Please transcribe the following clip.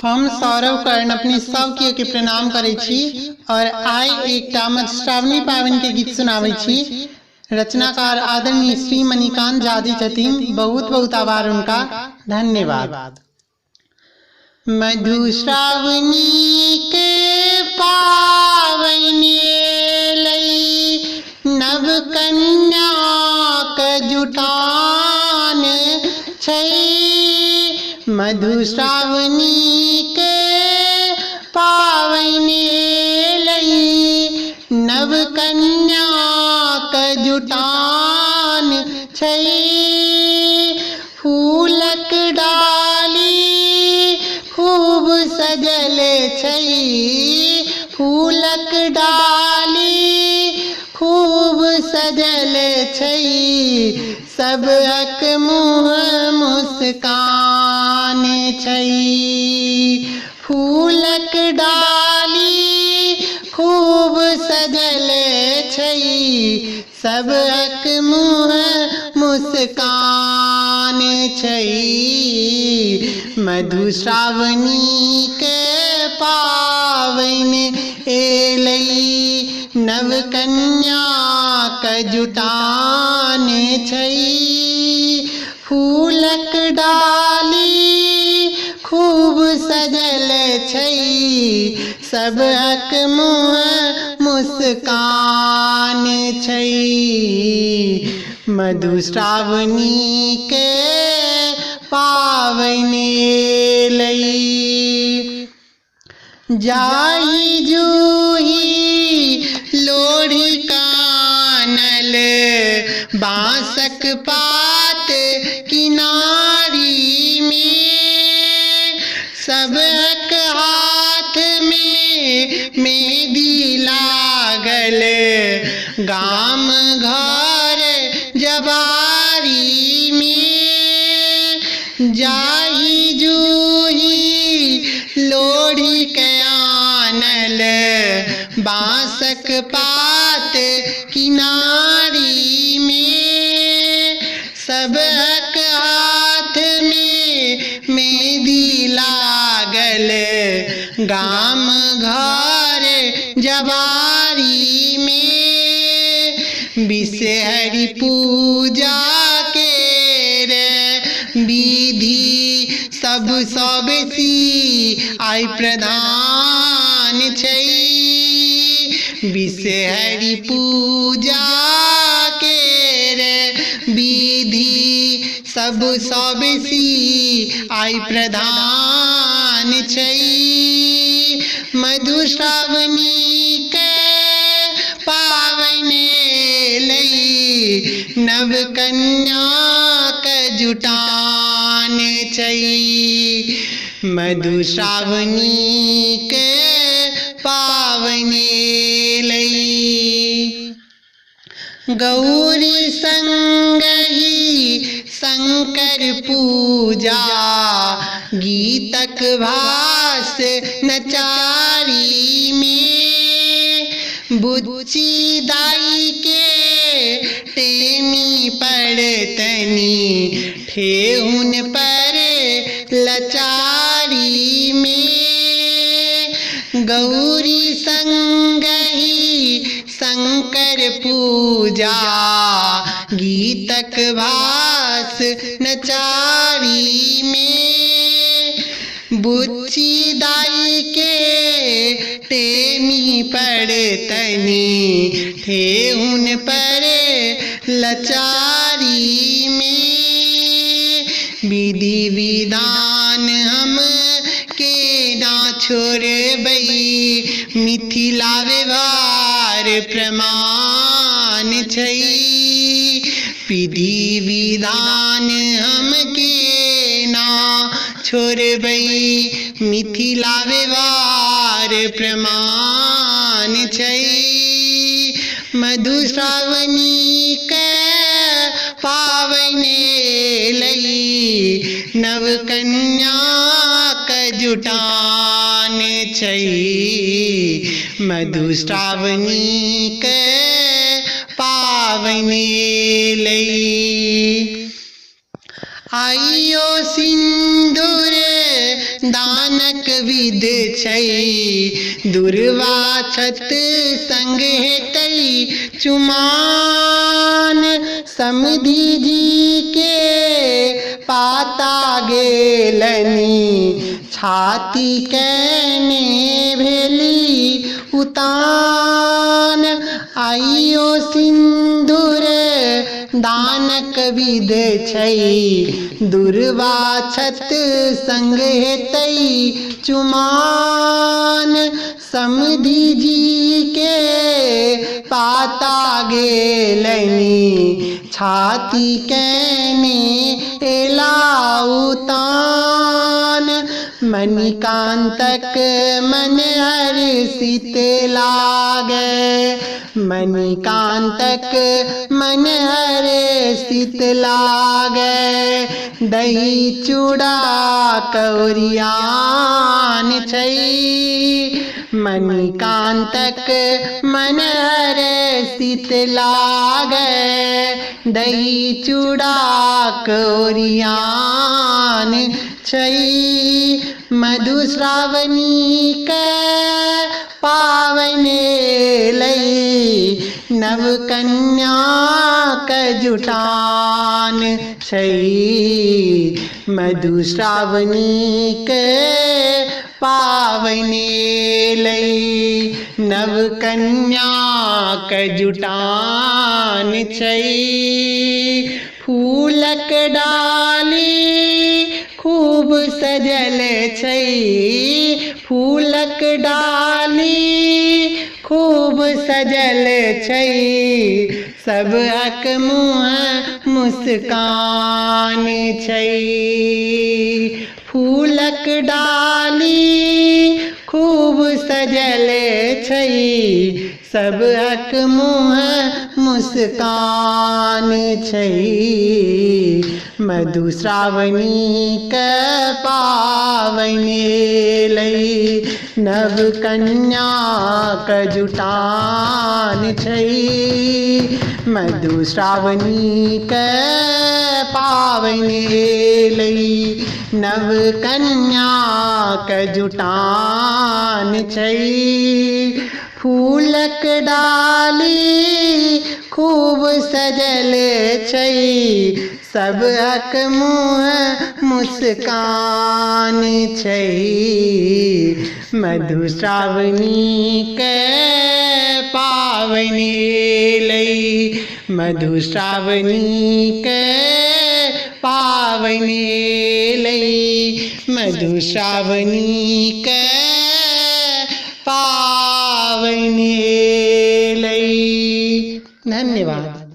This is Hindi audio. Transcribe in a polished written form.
हम सौरव कर्ण अपनी सब केओ के प्रणाम करै छी और आइ एकटा मधुश्रावणी पावनि के गीत सुनाबै छी। रचनाकार आदरणीय श्री मणिकांत झा जी छथिन, बहुत बहुत आभार उनका, धन्यवाद। मधुश्रावणी के पावनि लई नव कन्या के जुटान छै। मधुश्रावणी के पावनि लई नव कन्या के जुटान छै। फूलक डाली खूब सजल छै, फूलक डाली खूब सजल छै। सबक मुँह मुस्कान छै, फूलक डाली खूब सजल छै। सबक मुँह मुस्कान छै। मधुश्रावणी के पावनि एलै नव कन्या के जुटान छै। फूलक डाली खूब सजल छै, सबक मुँह मुस्कान छै। मधुश्रावणी के पावनि लई जाहि जूही लोढ़ी कानल बाँसक पात किनारी में। सबक हाथ में मेहंदी लागल गाम घर जवारी में। जाहि जूही लोढ़ी के आनल बाँसक पात किनारी में। सबक हाथ में मेहंदी लागल गाम घर जवारी में। बिषहरी पूजा के विधि सब बेसी आइ प्रधान छै। बिषहरी पूजा के विधि सब बेसी आइ प्रधान छै। मधुश्रावणी के पावनि लई नव कन्या के जुटान छै। मधुश्रावणी के पावनि लई गौरी संगहि शंकर पूजा गीतक भास नचारी में। बुच्ची दाई के टेमी पड़तनी ठेहुन पर लचारी में। गौरी संगहि शंकर पूजा गीतक भास नचारी में। बुच्ची दाई के टेमी पड़तनी ठेहुन पर लचारी में। विधि विधान हम के ना छोड़बै, मिथिला व्यवहार प्रमाण छै। विधि विधान हम के ना छोड़बै, मिथिला व्यवहार प्रमाण छै। मधुश्रावणी के पावनि लई नव कन्या के जुटान छै। मधुश्रावणी के पावनि लई आइयो सिंदूर दानक विध छै दुर्वाछत संग हेतै चुमान समधि जी के पाता गेलनी छाती कैने भेली उतान आइयो सिंदूर दानक विध छै दुर्वाछत संग हेतै चुमान समधि जी के पाता गेलनी छाती कैने एला उतान मणिकांतक मन हर्षित लागे मणिकांतक मन हर्षित लागे दही चूड़ा कौरियान छै मणिकांतक मन हर्षित लागे दही चूड़ा कौरियान छै मधुश्रावणी के पावन लई नव कन्या के जुटान छै मधुश्रावणी के पावन लई नव कन्या के जुटान छै फूलक डाली खूब सजल छै फूलक डाली खूब सजल छै सबक मुँह मुस्कान छै फूलक डाली खूब सजल छै सबक मुँह मुस्कान छै मधुश्रावणी के पावन लई नव कन्या के जुटान छै मधुश्रावणी के पावन लई नव कन्या के जुटान छै फूलक डाली खूब सजल छै सबक मुँह मुस्कान छै मधुश्रावणी के पावन लई मधुश्रावणी के पावन लई मधुश्रावणी के पावन लई। धन्यवाद।